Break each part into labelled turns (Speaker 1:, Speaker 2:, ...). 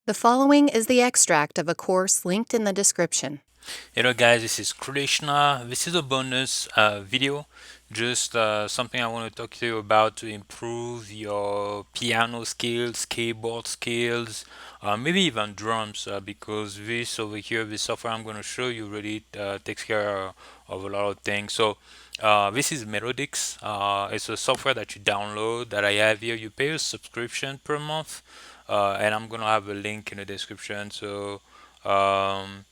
Speaker 1: The following is the extract of a course linked in the description.
Speaker 2: Hello guys, this is Krishna. This is a bonus video, just something I want to talk to you about to improve your piano skills, keyboard skills, maybe even drums, because this over here, this software I'm going to show you really takes care of a lot of things. So this is Melodics. It's a software that you download that I have here. You pay a subscription per month, and I'm going to have a link in the description. So um,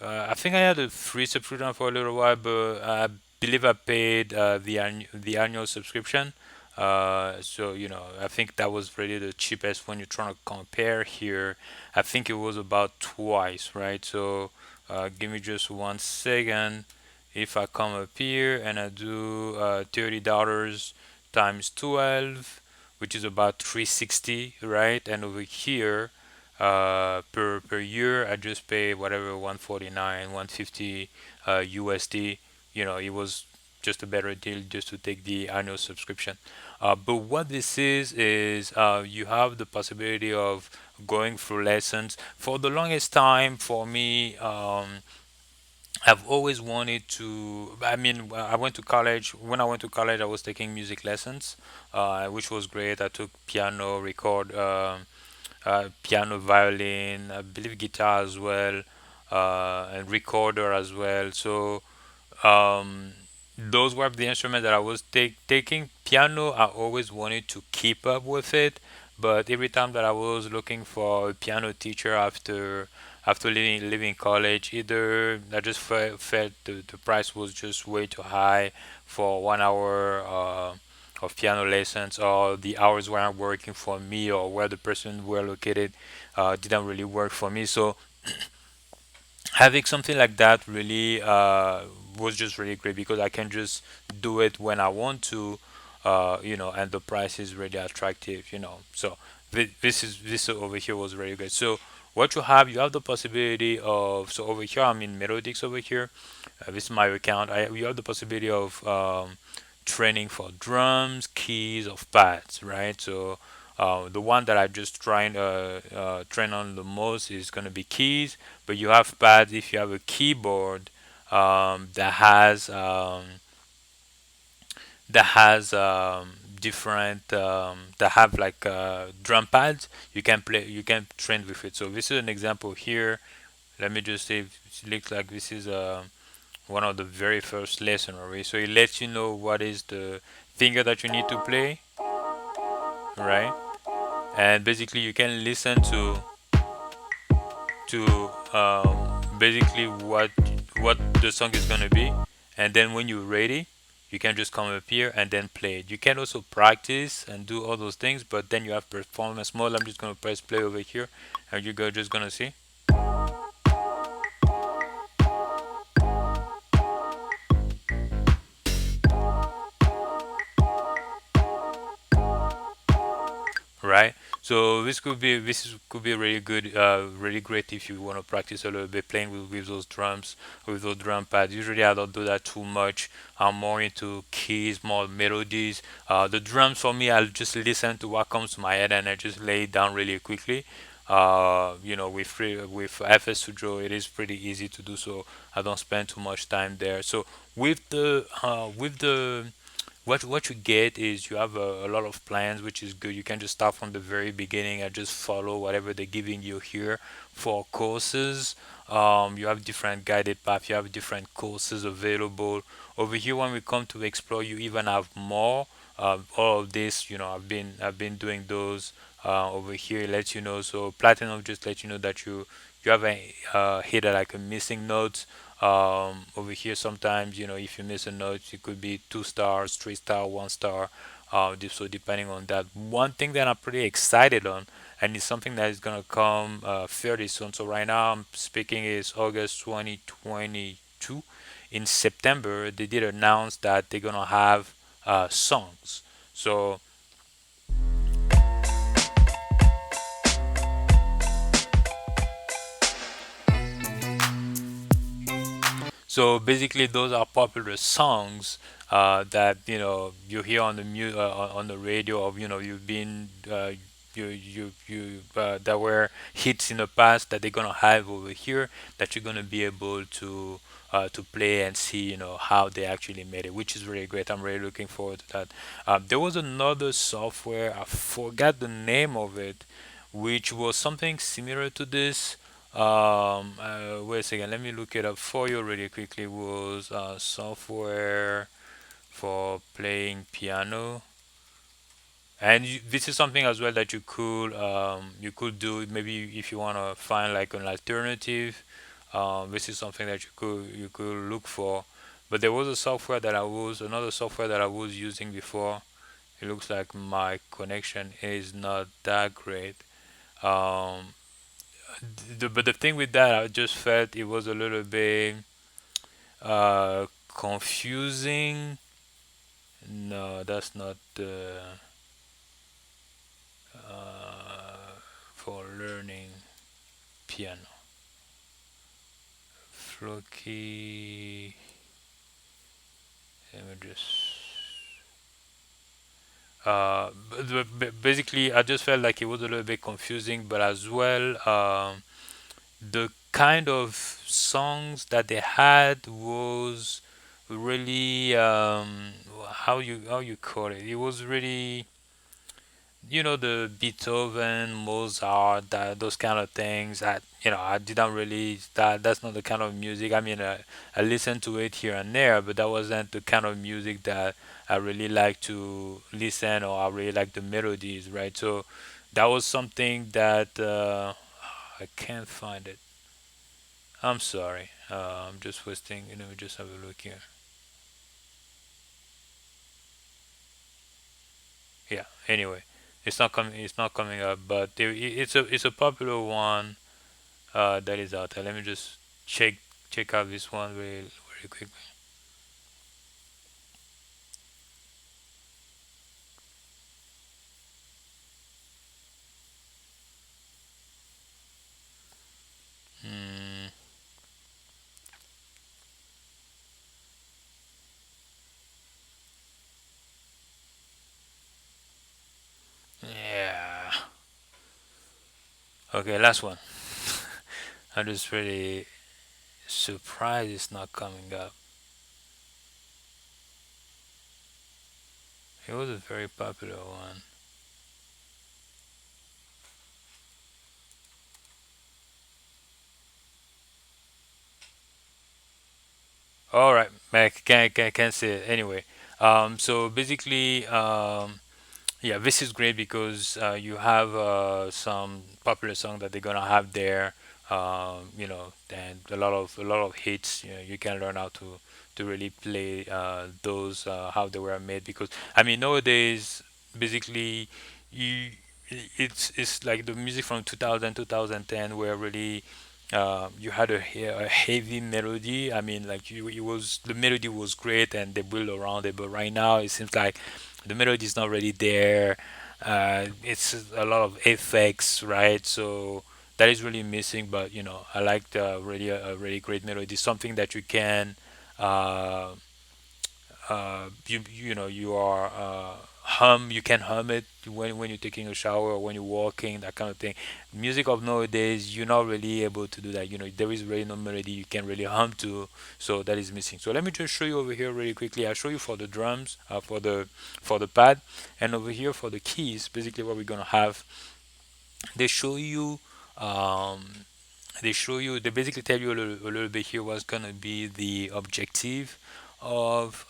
Speaker 2: I think I had a free subscription for a little while, but I believe I paid the annual subscription. So I think that was really the cheapest when you're trying to compare here. I think it was about twice, right? So give me just 1 second. If I come up here and I do $30 times 12, which is about 360, right? And over here per year I just pay whatever 149 150 USD. It was just a better deal just to take the annual subscription. But what this is you have the possibility of going through lessons. For the longest time for me, I've always wanted to. I mean, I went to college. When I went to college, I was taking music lessons, which was great. I took piano, piano, violin, I believe guitar as well, and recorder as well. So um, those were the instruments that I was taking. Piano, I always wanted to keep up with it, but every time that I was looking for a piano teacher after leaving college, either I just felt the price was just way too high for 1 hour of piano lessons, or the hours weren't working for me, or where the person were located didn't really work for me. So having something like that really was just really great because I can just do it when I want to, and the price is really attractive. So this over here was really good. So what you have the possibility of, so over here I'm in Melodics over here. This is my account. You have the possibility of training for drums, keys, of pads, right? So the one that I just trying train on the most is gonna be keys, but you have pads if you have a keyboard that has different that have like drum pads. You can train with it. So this is an example here. Let me just say it looks like this is one of the very first lesson already. So it lets you know what is the finger that you need to play, right? And basically you can listen to basically what the song is gonna be, and then when you're ready, you can just come up here and then play it. You can also practice and do all those things, but then you have performance mode. I'm just gonna press play over here, and you go just gonna see. Right? So this could be really good, really great if you want to practice a little bit playing with those drums, with those drum pads. Usually I don't do that too much. I'm more into keys, more melodies. The drums for me, I'll just listen to what comes to my head and I just lay it down really quickly. With FS Studio, it is pretty easy to do, so I don't spend too much time there. So with the what you get is you have a lot of plans, which is good. You can just start from the very beginning and just follow whatever they're giving you here. For courses, you have different guided paths, you have different courses available over here. When we come to explore, you even have more. All of this, I've been doing those over here. It lets you know. So platinum just lets you know that you have a hit like a missing note. Over here sometimes, if you miss a note, it could be 2 stars, 3 star, 1 star. So depending on that, one thing that I'm pretty excited on, and it's something that is gonna come fairly soon. So right now I'm speaking is August 2022. In September they did announce that they're gonna have songs. So basically, those are popular songs that you hear on the radio, or you've been that were hits in the past that they're gonna have over here that you're gonna be able to play and see how they actually made it, which is really great. I'm really looking forward to that. There was another software, I forgot the name of it, which was something similar to this. Wait a second, let me look it up for you really quickly. It was software for playing piano, and this is something as well that you could do maybe if you want to find like an alternative. This is something that you could look for. But there was another software that I was using before. It looks like my connection is not that great. Um, but the thing with that, I just felt it was a little bit confusing. No, that's not the for learning piano. Floki. Let me just. Basically, I just felt like it was a little bit confusing, but as well, the kind of songs that they had was really how you call it. It was really the Beethoven, Mozart, those kind of things. I didn't really that's not the kind of music. I mean, I listened to it here and there, but that wasn't the kind of music that I really like to listen, or I really like the melodies, right? So that was something that I can't find it. I'm sorry. I'm just wasting. Just have a look here. Yeah. Anyway, it's not coming. It's not coming up, but it's a popular one that is out there. Let me just check out this one very quickly. Mm, yeah. Okay, last one. I'm just really surprised it's not coming up. It was a very popular one. All right, Mac, can say it anyway. So basically, yeah, this is great because you have some popular song that they're gonna have there, and a lot of hits. You can learn how to really play those how they were made. Because I mean nowadays, basically, you it's like the music from 2000 2010 where really you had a heavy melody. I mean, like it was the melody was great and they build around it, but right now it seems like the melody is not really there. It's a lot of effects, right? So that is really missing. But I like the really a really great melody, something that you can uh, you are you can hum it when you're taking a shower or when you're walking, that kind of thing. Music of nowadays, you're not really able to do that. There is really no melody you can really hum to, so that is missing. So let me just show you over here really quickly. I'll show you for the drums, for the pad, and over here for the keys. Basically what we're gonna have, they show you um, they basically tell you a little bit here what's gonna be the objective of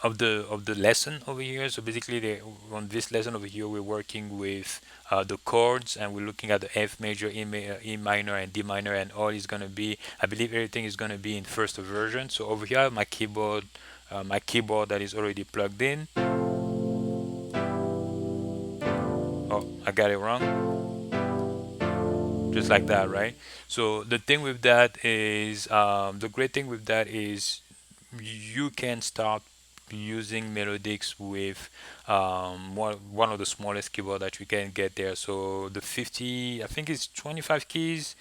Speaker 2: of the lesson over here. So basically, on this lesson over here, we're working with the chords, and we're looking at the F major, E minor, and D minor, and all is gonna be. I believe everything is gonna be in first version. So over here, I have my keyboard that is already plugged in. Oh, I got it wrong. Just like that, right? So the great thing with that is you can start using Melodics with one of the smallest keyboard that you can get there. So the 50, I think it's 25 keys.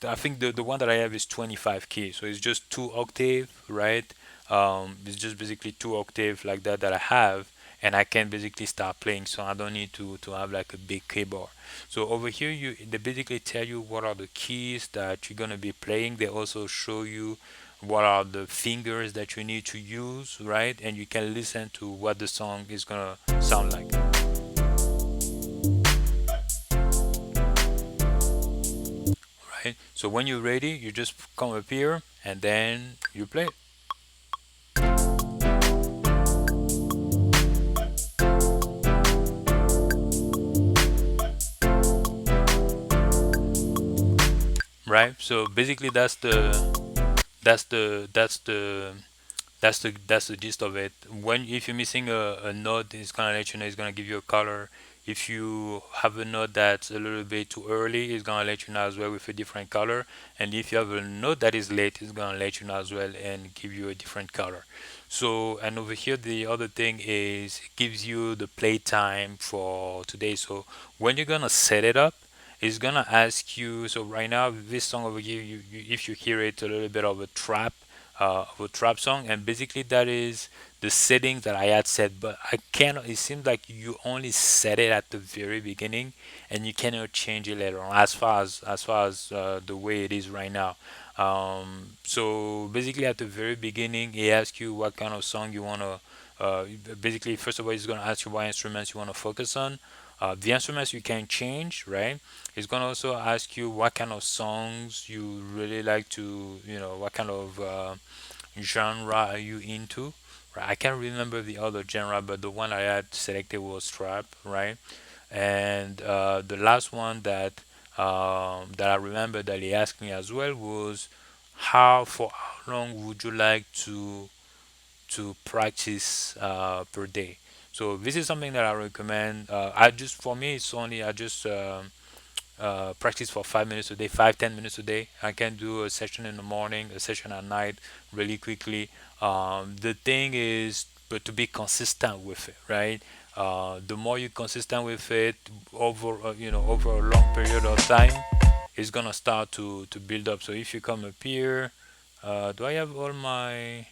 Speaker 2: I think the one that I have is 25 keys. So it's just two octave, right? It's just basically two octave like that I have. and I can basically start playing. So I don't need to have like a big keyboard. So over here, they basically tell you what are the keys that you're gonna be playing. They also show you what are the fingers that you need to use, right? And you can listen to what the song is gonna sound like, right? So when you're ready, you just come up here and then you play it. Right? So basically that's the that's the gist of it. When if you're missing a note, it's gonna let you know. It's gonna give you a color. If you have a note that's a little bit too early, it's gonna let you know as well with a different color. And if you have a note that is late, it's gonna let you know as well and give you a different color. So and over here, the other thing is it gives you the play time for today. So when you're gonna set it up, it's gonna ask you. So right now, this song over here, if you hear it, a little bit of a trap song, and basically that is the settings that I had set. But I cannot. It seems like you only set it at the very beginning, and you cannot change it later on. As far as the way it is right now. So basically, at the very beginning, it asks you what kind of song you wanna. Uh, Basically, first of all, it's gonna ask you what instruments you wanna focus on. The instruments you can change, right? It's gonna also ask you what kind of songs you really like to, what kind of genre are you into? Right? I can't remember the other genre, but the one I had selected was trap, right? And the last one that I remember that he asked me as well was how long would you like to practice per day? So this is something that I recommend. I just for me it's only I just practice for 5 minutes a day, 5-10 minutes a day. I can do a session in the morning, a session at night, really quickly. The thing is, but to be consistent with it, right? The more you're consistent with it over a long period of time, it's gonna start to build up. So if you come up here, do I have all my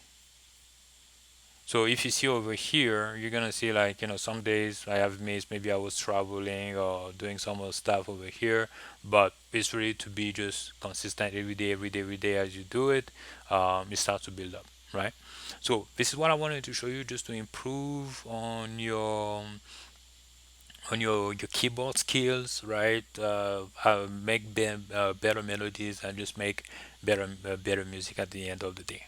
Speaker 2: so if you see over here, you're gonna see like some days I have missed. Maybe I was traveling or doing some other stuff over here, but it's really to be just consistent every day, every day, every day as you do it. It starts to build up, right? So this is what I wanted to show you just to improve on your keyboard skills, right? Make them better melodies and just make better music at the end of the day.